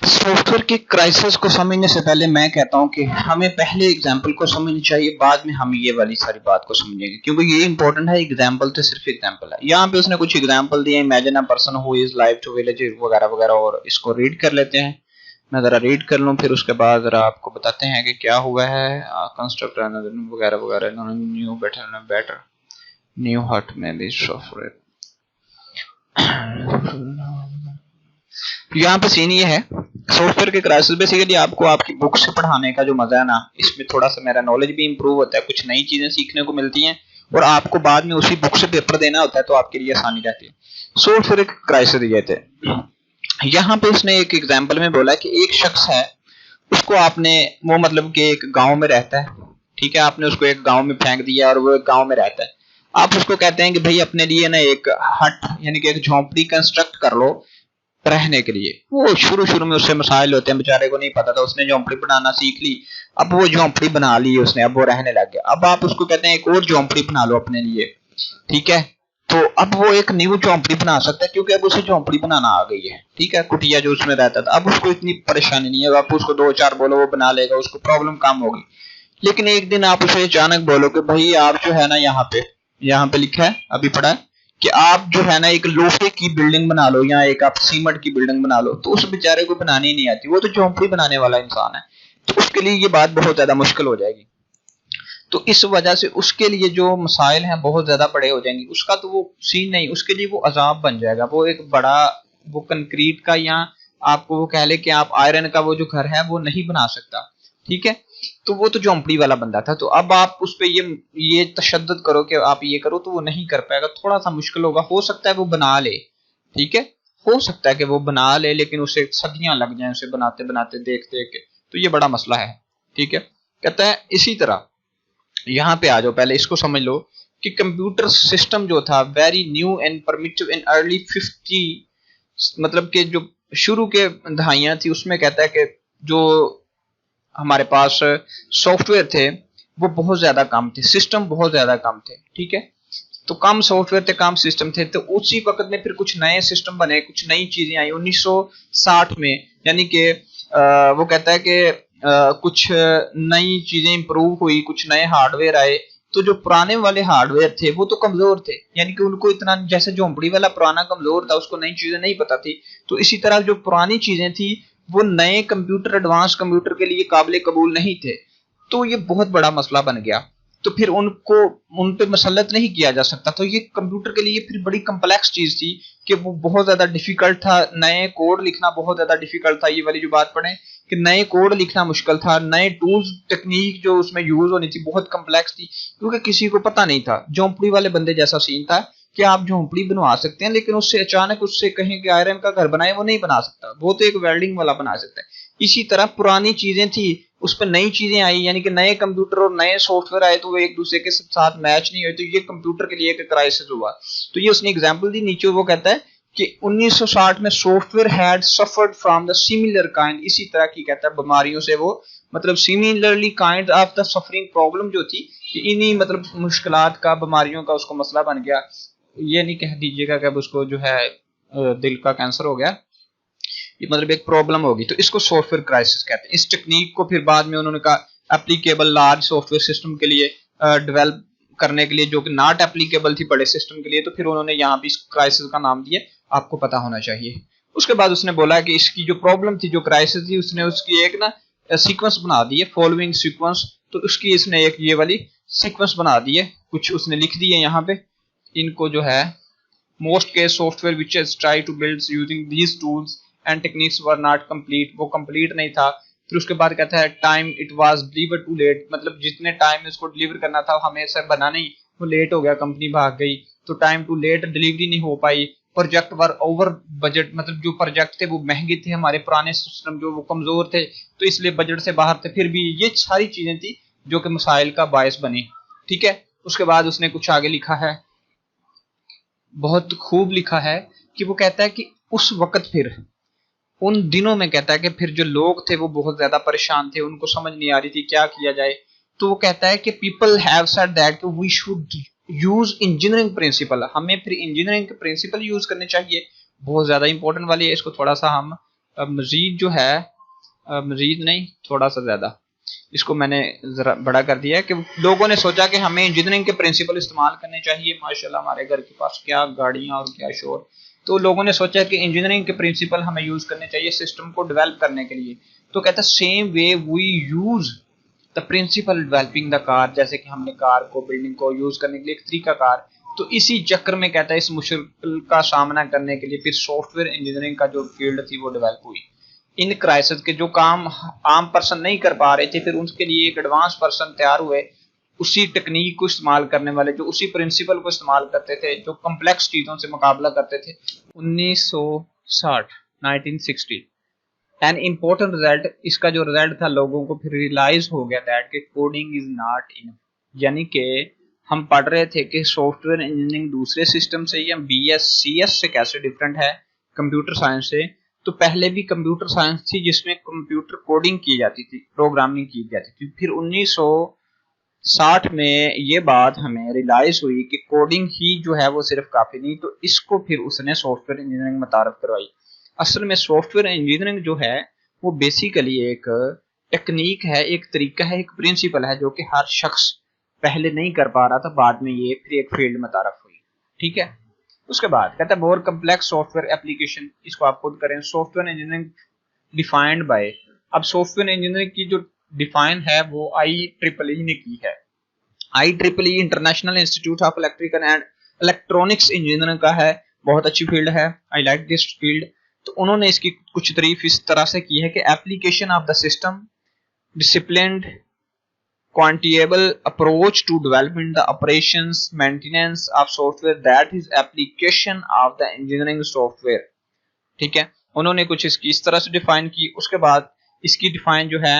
सॉफ्टवेयर के क्राइसिस को समझने से पहले मैं कहता हूं कि हमें पहले एग्जांपल को समझनी चाहिए, बाद में हम ये वाली सारी बात को समझेंगे, क्योंकि ये इंपॉर्टेंट है। एग्जांपल तो सिर्फ एग्जांपल है। यहाँ पे उसने कुछ एग्जांपल दिए, imagine a person who is live to village वगैरह वगैरह, और इसको रीड कर लेते हैं। मैं जरा रीड कर लूं, फिर उसके बाद जरा आपको बताते हैं कि क्या हुआ है। कंस्ट्रक्टर वगैरह वगैरह, न्यू बेटर न्यू हट में भी सॉफ्टवेयर। यहाँ पे सीन ये है सॉफ्टवेयर के क्राइसिस। बेसिकली आपको आपकी बुक से पढ़ाने का जो मजा है ना, इसमें थोड़ा सा मेरा नॉलेज भी इंप्रूव होता है, कुछ नई चीजें सीखने को मिलती हैं और आपको बाद में उसी बुक से पेपर देना होता है, तो आपके लिए आसानी रहती है। सॉफ्टवेयर के क्राइसिस दिए थे। यहाँ पे उसने एक एग्जाम्पल में बोला कि एक शख्स है, उसको आपने वो मतलब कि एक गांव में रहता है, ठीक है, आपने उसको एक गांव में फेंक दिया और वो एक गांव में रहता है। आप उसको कहते हैं कि भाई अपने लिए ना एक हट यानी कि एक झोंपड़ी कंस्ट्रक्ट कर लो रहने के लिए। वो शुरू शुरू में उससे मसाइल होते हैं, बेचारे को नहीं पता था, उसने झोंपड़ी बनाना सीख ली, अब वो झोंपड़ी बना ली उसने, अब वो रहने लग गया। अब आप उसको कहते हैं एक और झोंपड़ी बना लो अपने लिए, ठीक है, तो अब वो एक न्यू झोंपड़ी बना सकता है क्योंकि अब उसे झोंपड़ी बनाना आ गई है, ठीक है। कुटिया जो उसमें रहता था, अब उसको इतनी परेशानी नहीं है, आप उसको 2-4 बोलो वो बना लेगा, उसको प्रॉब्लम कम होगी। लेकिन एक दिन आप उसे अचानक बोलो कि भाई आप जो है ना, यहाँ पे लिखा है अभी पढ़ा है कि आप जो है ना एक लोहे की बिल्डिंग बना लो या एक आप सीमेंट की बिल्डिंग बना लो, तो उस बेचारे को बनानी ही नहीं आती, वो तो झोंपड़ी बनाने वाला इंसान है, तो उसके लिए ये बात बहुत ज्यादा मुश्किल हो जाएगी। तो इस वजह से उसके लिए जो मसाइल हैं बहुत ज्यादा बड़े हो जाएंगे। उसका तो वो सीन नहीं, उसके लिए वो अजाब बन जाएगा। वो एक बड़ा वो कंक्रीट का या आपको वो कह ले कि आप आयरन का वो जो घर है वो नहीं बना सकता, ठीक है। तो वो तो झोंपड़ी वाला बंदा था, तो अब आप उस पे ये तशद्दुद करो कि आप ये करो, तो वो नहीं कर पाएगा, थोड़ा सा मुश्किल होगा। हो सकता है वो बना ले, ठीक है, हो सकता है कि वो बना ले, लेकिन उसे सदियां लग जाए उसे बनाते बनाते देख देख के, तो ये बड़ा मसला है, ठीक है। कहता है इसी तरह यहाँ पे आ जाओ, पहले इसको समझ लो कि कंप्यूटर सिस्टम जो था very new and primitive in early 50, मतलब कि जो शुरू के दहाइयां थी उसमें कहता है कि जो हमारे पास सॉफ्टवेयर थे वो बहुत ज्यादा कम थे, सिस्टम बहुत ज्यादा कम थे, ठीक है। तो कम सॉफ्टवेयर थे, कम सिस्टम थे, तो उसी वक्त में फिर कुछ नए सिस्टम बने, कुछ नई चीजें आई 1960 में। यानी कि वो कहता है कि कुछ नई चीजें इंप्रूव हुई, कुछ नए हार्डवेयर आए, तो जो पुराने वाले हार्डवेयर थे वो तो कमजोर थे, यानी कि उनको इतना, जैसे झोंपड़ी वाला पुराना कमजोर था, उसको नई चीजें नहीं पता थी, तो इसी तरह जो पुरानी चीजें थी वो नए कंप्यूटर, एडवांस कंप्यूटर के लिए काबिल कबूल नहीं थे। तो ये बहुत बड़ा मसला बन गया, तो फिर उनको उन पे मसलत नहीं किया जा सकता। तो ये कंप्यूटर के लिए फिर बड़ी कम्प्लेक्स चीज थी कि वो बहुत ज्यादा डिफिकल्ट था, नए कोड लिखना बहुत ज्यादा डिफिकल्ट था। ये वाली जो बात पढ़े कि नए कोड लिखना मुश्किल था, नए टूल्स टेक्निक जो उसमें यूज होनी थी बहुत कम्प्लेक्स थी, क्योंकि किसी को पता नहीं था। झोंपड़ी वाले बंदे जैसा सीन था कि आप झोंपड़ी बनवा सकते हैं, लेकिन उससे अचानक उससे कहें कि आयरन का घर बनाए, वो नहीं बना सकता, वो तो एक वेल्डिंग वाला बना सकता है। इसी तरह पुरानी चीजें थी, उस पर नई चीजें आई, यानी कि नए कंप्यूटर और नए सॉफ्टवेयर आए, तो वो एक दूसरे के साथ मैच नहीं हुए, तो ये कंप्यूटर के लिए एक क्राइसिस हुआ। तो ये उसने एग्जांपल दी नीचे, वो कहता है कि 1960 में software had suffered from the similar kind, इसी तरह की कहता है बीमारियों से वो मतलब similarly kind of the suffering problem जो थी कि इन्हीं मतलब मुश्किलात का बीमारियों का उसको मसला बन गया। ये नहीं कह दीजिएगा कि अब उसको जो है दिल का कैंसर हो गया, ये मतलब एक प्रॉब्लम होगी, तो इसको सॉफ्टवेयर क्राइसिस कहते हैं। इस टेक्निक को फिर बाद में उन्होंने कहा एप्लीकेबल लार्ज सॉफ्टवेयर सिस्टम के लिए डेवलप करने के लिए, जो कि नॉट एप्लीकेबल थी बड़े सिस्टम के लिए, तो फिर उन्होंने यहाँ भी इस क्राइसिस का नाम दिया, आपको पता होना चाहिए। उसके बाद उसने बोला कि इसकी जो प्रॉब्लम थी, जो क्राइसिस थी, उसने उसकी एक ना सीक्वेंस बना दी है, फॉलोइंग सीक्वेंस, तो उसकी इसने एक ये वाली सीक्वेंस बना दी है, कुछ उसने लिख दी है यहाँ पे इनको जो है most case software which has try to build using these tools and techniques were not complete, वो कंप्लीट नहीं था। फिर उसके बाद कहता है time it was deliver too late, मतलब जितने टाइम इसको डिलीवर करना था हमें से बना नहीं, वो लेट हो गया, कंपनी भाग गई, तो टाइम टू लेट डिलीवरी नहीं हो पाई। प्रोजेक्ट वर ओवर बजट, मतलब जो प्रोजेक्ट थे वो महंगे थे, हमारे पुराने सिस्टम जो वो कमजोर थे, तो इसलिए बजट से बाहर थे। फिर भी ये सारी चीजें थी जो कि मसाइल का बायस बनी। ठीक है, उसके बाद उसने कुछ आगे लिखा है, बहुत खूब लिखा है कि वो कहता है कि उस वक्त फिर उन दिनों में कहता है कि फिर जो लोग थे वो बहुत ज्यादा परेशान थे, उनको समझ नहीं आ रही थी क्या किया जाए। तो वो कहता है कि people have said that we should use engineering principle, हमें फिर इंजीनियरिंग के प्रिंसिपल यूज करने चाहिए, बहुत ज्यादा इंपॉर्टेंट वाली है। इसको थोड़ा सा हम मजीद जो है मजीद नहीं थोड़ा सा ज्यादा इसको मैंने जरा बड़ा कर दिया है कि लोगों ने सोचा कि हमें इंजीनियरिंग के प्रिंसिपल इस्तेमाल करने चाहिए। माशाल्लाह हमारे घर के पास क्या गाड़ियां और क्या शोर, तो लोगों ने सोचा कि इंजीनियरिंग के प्रिंसिपल हमें यूज करने चाहिए सिस्टम को डेवलप करने के लिए। तो कहता है same way we use the principle developing the car, जैसे कि हमने कार को बिल्डिंग को यूज करने के लिए एक तरीका कार, तो इसी चक्कर में कहता है इस मुश्किल का सामना करने के लिए फिर सॉफ्टवेयर इंजीनियरिंग का जो फील्ड थी वो डेवलप हुई। इन क्राइसिस के जो काम आम पर्सन नहीं कर पा रहे थे, फिर उनके लिए एक एडवांस पर्सन तैयार हुए, उसी टेक्निक को इस्तेमाल करने वाले, जो उसी प्रिंसिपल को इस्तेमाल करते थे, जो कॉम्प्लेक्स चीजों से मुकाबला करते थे। 1960 1960 एन इम्पोर्टेंट रिजल्ट, इसका जो रिजल्ट था लोगों को फिर रियलाइज हो गया दैट कि कोडिंग इज नॉट इनफ, यानी कि हम पढ़ रहे थे कि सॉफ्टवेयर इंजीनियरिंग दूसरे सिस्टम से या बीएस सीएस से कैसे डिफरेंट है कंप्यूटर साइंस से। तो पहले भी कंप्यूटर साइंस थी जिसमें कंप्यूटर कोडिंग की जाती थी, प्रोग्रामिंग की जाती थी। फिर 1960 में ये बात हमें रियलाइज हुई कि कोडिंग ही जो है वो सिर्फ काफी नहीं, तो इसको फिर उसने सॉफ्टवेयर इंजीनियरिंग मुतारफ करवाई। असल में सॉफ्टवेयर इंजीनियरिंग जो है वो बेसिकली एक टेक्निक है, एक तरीका है, एक प्रिंसिपल है जो कि हर शख्स पहले नहीं कर पा रहा था, बाद में ये फिर एक फील्ड मुतारफ हुई। ठीक है, उसके बाद कहता है मोर कम्प्लेक्स सॉफ्टवेयर एप्लीकेशन, इसको आप खुद करें। सॉफ्टवेयर इंजीनियरिंग डिफाइंड बाय, अब सॉफ्टवेयर इंजीनियरिंग की जो डिफाइन है वो IEEE ने की है। IEEE international institute of electrical and electronics engineering का है, बहुत अच्छी फील्ड है, आई लाइक दिस फील्ड। तो उन्होंने इसकी कुछ तारीफ इस तरह से की है कि application of the system disciplined quantifiable approach to development the operations maintenance of software, that is application of the engineering software। ठीक है, उन्होंने कुछ इसकी इस तरह से डिफाइन की। उसके बाद इसकी डिफाइन जो है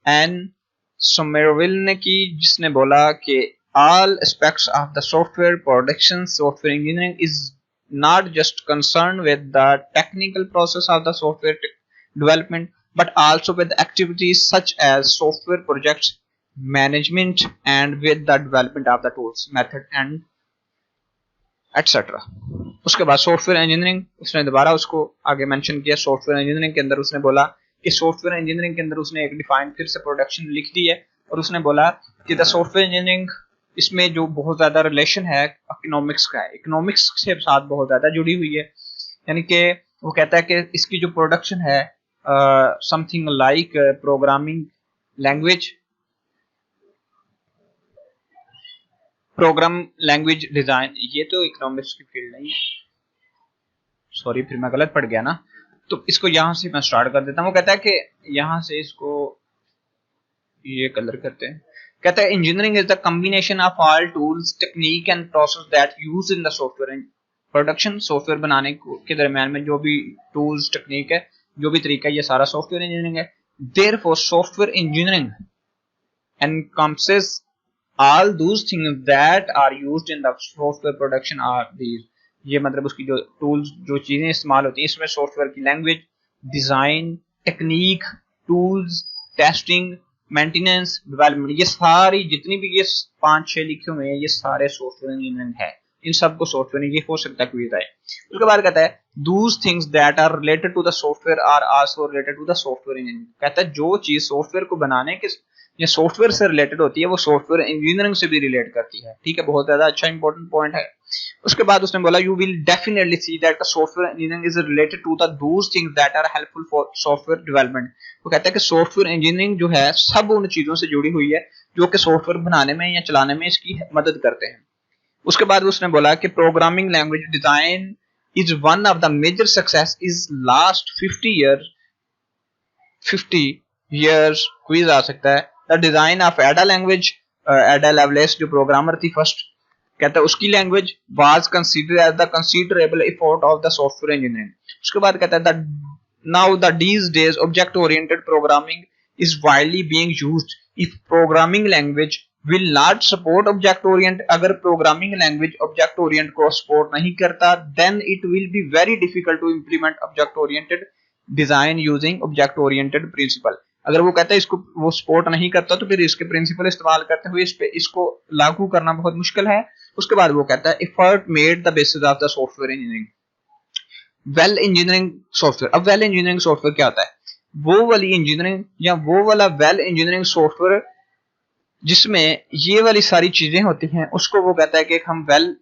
एन सोमेरविल ने की, जिसने बोला कि all aspects of the software production software engineering is not just concerned with the technical process of the software development but also with activities such as software projects management and with the development of the tools method and etc। उसके बाद software engineering उसने दोबारा उसको आगे mention किया। Software engineering के अंदर उसने बोला कि सॉफ्टवेयर इंजीनियरिंग के अंदर उसने एक डिफाइन फिर से प्रोडक्शन लिख दी है, और उसने बोला कि द सॉफ्टवेयर इंजीनियरिंग, इसमें जो बहुत ज्यादा रिलेशन है इकोनॉमिक्स का है, इकोनॉमिक्स के साथ बहुत ज्यादा जुड़ी हुई है। यानी कि वो कहता है कि इसकी जो प्रोडक्शन है something like programming language, programme language design, ये तो इकोनॉमिक्स की फील्ड नहीं है, सॉरी फिर मैं गलत पढ़ गया ना, तो इसको यहां से मैं स्टार्ट कर देता हूं। वो कहता है कि यहां से इसको ये कलर करते हैं। कहता है engineering is the combination of all tools technique and process that use in the software production, software बनाने के दरमियान में जो भी टूल्स टेक्निक है, जो भी तरीका है, ये सारा सॉफ्टवेयर इंजीनियरिंग है। Therefore software engineering encompasses all those things that are used in the software production are these, ये मतलब उसकी जो टूल्स जो चीजें इस्तेमाल होती हैं इसमें सॉफ्टवेयर की language, design, technique, tools, testing, maintenance, development, ये सारी जितनी भी ये 5-6 लिखे हुए हैं ये सारे सॉफ्टवेयर इंजीनियरिंग है। इन सबको सॉफ्टवेयर, ये हो सकता है क्विज आए। उसके बाद कहता है those things that are related to the software are also related to the software engineering. कहता है जो चीज सॉफ्टवेयर को बनाने के या सॉफ्टवेयर से रिलेटेड होती है वो सॉफ्टवेयर इंजीनियरिंग से भी रिलेट करती है। ठीक है, बहुत ज्यादा अच्छा इंपॉर्टेंट पॉइंट है। उसके बाद उसने बोला you will definitely see that the software engineering is related to the those things that are helpful for software development. वो कहता है कि सॉफ्टवेयर इंजीनियरिंग जो है सब उन चीजों से जुड़ी हुई है जो कि सॉफ्टवेयर बनाने में या चलाने में इसकी मदद करते हैं। उसके बाद उसने बोला कि programming language design is one of the major success is last 50 years quiz आ सकता है। The design of Ada language, Ada Lovelace जो प्रोग्रामर थी फर्स्ट, कहता है उसकी language was considered as the considerable effort of the software engineering. उसके बाद कहता है now the these days object oriented programming is widely being used if programming language will not support object orient। अगर programming language object Orient को support नहीं करता then it will be very difficult to implement object oriented design using object oriented principle। अगर वो कहता है इसको वो सपोर्ट नहीं करता तो फिर इसके प्रिंसिपल इस्तेमाल करते हुए इसको लागू करना बहुत मुश्किल है। उसके बाद वो कहता है effort made the basis of the software engineering. Well engineering software, अब वेल इंजीनियरिंग सॉफ्टवेयर क्या होता है? वो वाली इंजीनियरिंग या वो वाला वेल इंजीनियरिंग सॉफ्टवेयर जिसमें ये वाली सारी चीजें होती हैं उसको वो कहता है कि हम वेल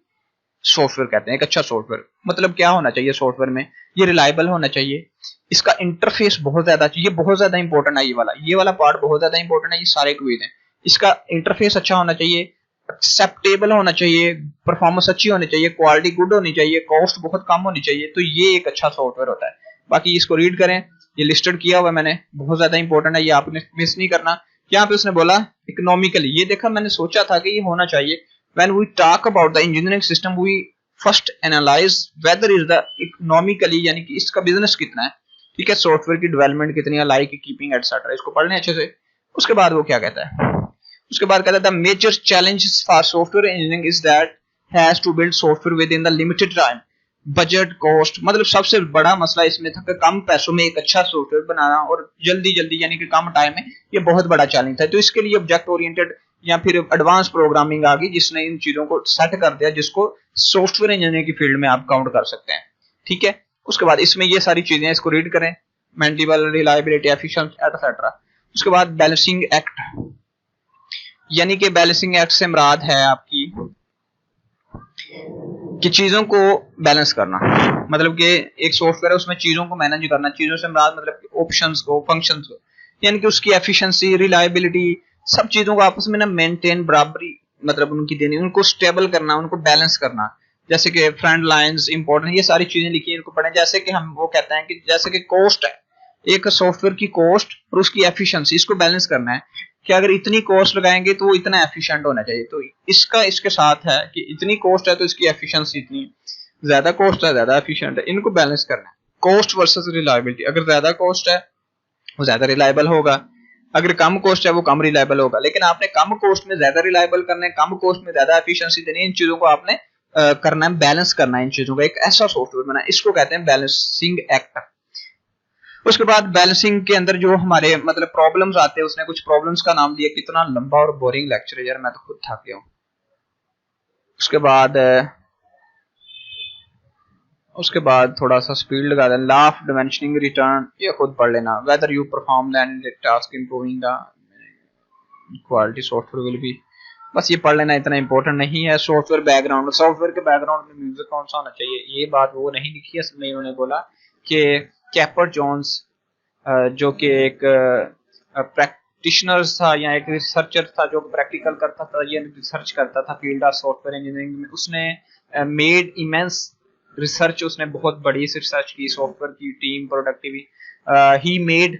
सॉफ्टवेयर कहते हैं। एक अच्छा सॉफ्टवेयर मतलब क्या होना चाहिए सॉफ्टवेयर में? ये रिलायबल होना चाहिए, इसका इंटरफेस बहुत ज्यादा चाहिए, बहुत ज्यादा इंपॉर्टेंट है ये वाला पार्ट बहुत ज्यादा इंपॉर्टेंट है, ये सारे क्विज हैं। इसका इंटरफेस अच्छा होना चाहिए, एक्सेप्टेबल होना चाहिए, परफॉर्मेंस अच्छी होनी चाहिए, क्वालिटी गुड होनी चाहिए, कॉस्ट बहुत कम होनी चाहिए, तो ये एक अच्छा सॉफ्टवेयर होता है। बाकी इसको रीड करें, ये लिस्टेड किया हुआ मैंने, बहुत ज्यादा इंपॉर्टेंट है, ये आपने मिस नहीं करना। यहाँ पे उसने बोला इकोनॉमिकली, ये देखा मैंने सोचा था कि ये होना चाहिए। When we talk about the engineering system, we first analyze whether is the economically यानी कि इसका बिजनेस कितना है। ठीक है, सॉफ्टवेयर की डेवलपमेंट कितनी है, लाइक कीपिंग एटसेट्रा, इसको पढ़ लें अच्छे से। उसके बाद वो क्या कहता है? उसके बाद कहता है the major challenges for software engineering is that has to build software within the limited time, budget, cost. मतलब सबसे बड़ा मसला इसमें था कि कम पैसों में एक अच्छा सॉफ्टवेयर बनाना और जल्दी जल्दी यानी कि कम टाइम में, ये बहुत बड़ा चैलेंज था। तो इसके लिए ऑब्जेक्ट ओरिएंटेड या फिर एडवांस प्रोग्रामिंग आ गई जिसने इन चीजों को सेट कर दिया, जिसको सॉफ्टवेयर इंजीनियरिंग की फील्ड में आप काउंट कर सकते हैं। ठीक है, उसके बाद इसमें ये सारी चीजें, इसको रीड करें, मेंटेनेबल, रिलायबिलिटी, एफिशिएंसी एटसेट्रा। उसके बाद बैलेंसिंग एक्ट, यानी कि बैलेंसिंग एक्ट से मुराद है आपकी कि चीजों को बैलेंस करना, मतलब कि एक सॉफ्टवेयर है उसमें चीजों को मैनेज करना। चीजों से मुराद मतलब ऑप्शंस को, फंक्शंस को, यानी कि उसकी एफिशिएंसी, रिलायबिलिटी, सब चीजों को आपस में ना मेंटेन, बराबरी मतलब उनकी देनी, उनको स्टेबल करना, उनको बैलेंस करना। जैसे कि फ्रेंड लाइंस इंपॉर्टेंट, ये सारी चीजें लिखी हैं, इनको पढ़ें। जैसे कि हम वो कहते हैं कि जैसे कि कॉस्ट है, एक सॉफ्टवेयर की कॉस्ट और उसकी एफिशिएंसी, इसको बैलेंस करना है कि अगर इतनी कॉस्ट लगाएंगे तो वो इतना एफिशिएंट होना चाहिए। तो इसका इसके साथ है कि इतनी कॉस्ट है तो इसकी एफिशिएंसी इतनी, ज्यादा कॉस्ट है ज्यादा एफिशिएंट है, इनको बैलेंस करना है। कॉस्ट वर्सेस रिलायबिलिटी, अगर ज्यादा कॉस्ट है वो ज्यादा रिलायबल होगा, अगर कम कॉस्ट है वो कम रिलायबल होगा। लेकिन आपने कम कॉस्ट में ज्यादा रिलायबल करना है, कम कॉस्ट में ज्यादा एफिशिएंसी देनी है, इन चीजों को आपने करना है, बैलेंस करना है इन चीजों का, एक ऐसा सॉफ्टवेयर बनाना है, इसको कहते हैं बैलेंसिंग एक्ट। उसके बाद बैलेंसिंग के अंदर जो हमारे मतलब प्रॉब्लम्स आते हैं, उसने कुछ प्रॉब्लम्स का नाम दिया। कितना लंबा और बोरिंग लेक्चर है यार, मैं तो खुद थक गया हूं। उसके बाद थोड़ा सा स्पीड लगा दें। लॉ ऑफ डिमेंशनिंग रिटर्न, ये खुद पढ़ लेना। Whether you perform the task improving the quality software will be, बस ये पढ़ लेना, इतना इंपॉर्टेंट नहीं है। सॉफ्टवेयर बैकग्राउंड, सॉफ्टवेयर के बैकग्राउंड में म्यूजिक कौन सा होना चाहिए, ये बात वो नहीं लिखी है इसमें। इन्होंने बोला कि कैपर जोन्स जो कि एक प्रैक्टिशनर था या एक रिसर्चर था जो प्रैक्टिकल करता था या रिसर्च करता था फील्ड ऑफ सॉफ्टवेयर इंजीनियरिंग में, उसने मेड इमेंस रिसर्च, उसने बहुत बड़ी रिसर्च की सॉफ्टवेयर की team productivity. He made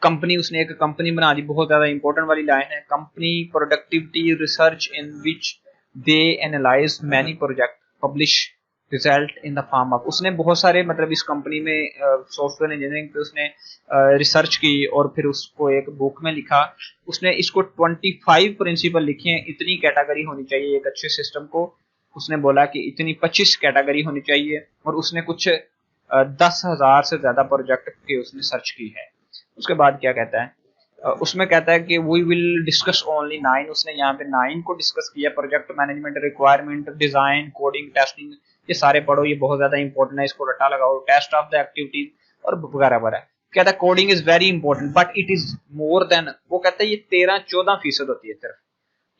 company, उसने एक कंपनी बना दी, बहुत ज्यादा इंपॉर्टेंट वाली लाइन है। Company productivity research in which they analyse many project publish result in the form of, उसने बहुत सारे मतलब इस कंपनी में सॉफ्टवेयर इंजीनियरिंग पे उसने रिसर्च की और फिर उसको एक बुक में लिखा। उसने इसको 25 प्रिंसिपल लिखे हैं, इतनी कैटेगरी होनी चाहिए एक अच्छे सिस्टम को, उसने बोला कि इतनी 25 कैटेगरी होनी चाहिए, और उसने कुछ 10,000 से ज्यादा प्रोजेक्ट की उसने सर्च की है। उसके बाद क्या कहता है, उसमें कहता है कि वी विल डिस्कस ओनली 9, उसने यहाँ पे 9 को डिस्कस किया, project management, requirement, design, coding, testing, ये सारे पढ़ो, ये बहुत ज्यादा इंपॉर्टेंट है, इसको रट्टा लगाओ, टेस्ट ऑफ द एक्टिविटीज और वगैरह वगैरह। कहता है coding is very important but it is more than, वो कहता है ये 13-14% होती है सिर्फ,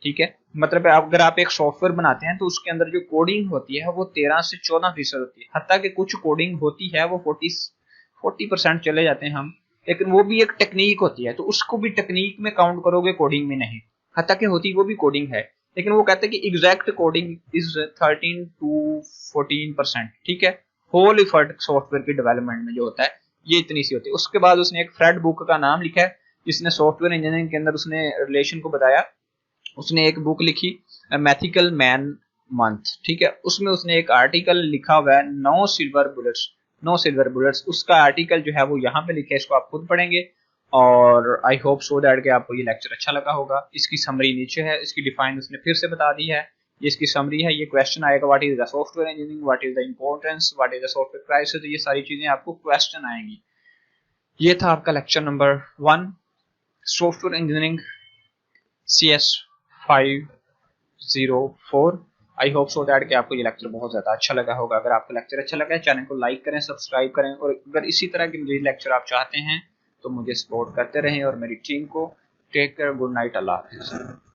ठीक है। मतलब अगर आप एक सॉफ्टवेयर बनाते हैं तो उसके अंदर जो कोडिंग होती है वो 13 से 14% होती है, हत्ता कि कुछ कोडिंग होती है वो 40% चले जाते हैं हम, लेकिन वो भी एक टेक्निक होती है, तो उसको भी टेक्निक में काउंट करोगे, कोडिंग में नहीं। हत्ता कि होती वो भी कोडिंग है, लेकिन वो कहते हैं कि एग्जैक्ट कोडिंग इज 13 to 14%, ठीक है। होल इफर्ट सॉफ्टवेयर की डेवलपमेंट में जो होता है ये इतनी सी होती है। उसके बाद उसने एक फ्रेड बुक का नाम लिखा है जिसने सॉफ्टवेयर इंजीनियरिंग के अंदर उसने रिलेशन को बताया। उसने एक बुक लिखी मैथिकल मैन मंथ, ठीक है, उसमें उसने एक आर्टिकल लिखा हुआ है नो सिल्वर बुलेट्स, उसका आर्टिकल जो है वो यहाँ पे लिखा है, इसको आप खुद पढ़ेंगे। और आई होप सो दैट कि आपको ये लेक्चर अच्छा लगा होगा। इसकी समरी नीचे है, इसकी डिफाइन उसने फिर से बता दी है, ये इसकी समरी है। ये क्वेश्चन आएगा what is the software engineering, what is the importance, what is the software crisis, ये सारी चीजें आपको क्वेश्चन आएंगी। ये था आपका lecture number 1, software engineering CS504। I hope so that कि आपको ये लेक्चर बहुत ज़्यादा अच्छा लगा होगा। अगर आपको लेक्चर अच्छा लगा है, चैनल को लाइक करें, सब्सक्राइब करें, और अगर इसी तरह के मुझे लेक्चर आप चाहते हैं तो मुझे सपोर्ट करते रहें और मेरी टीम को। टेक केयर, गुड नाइट, अल्लाह हाफिज़।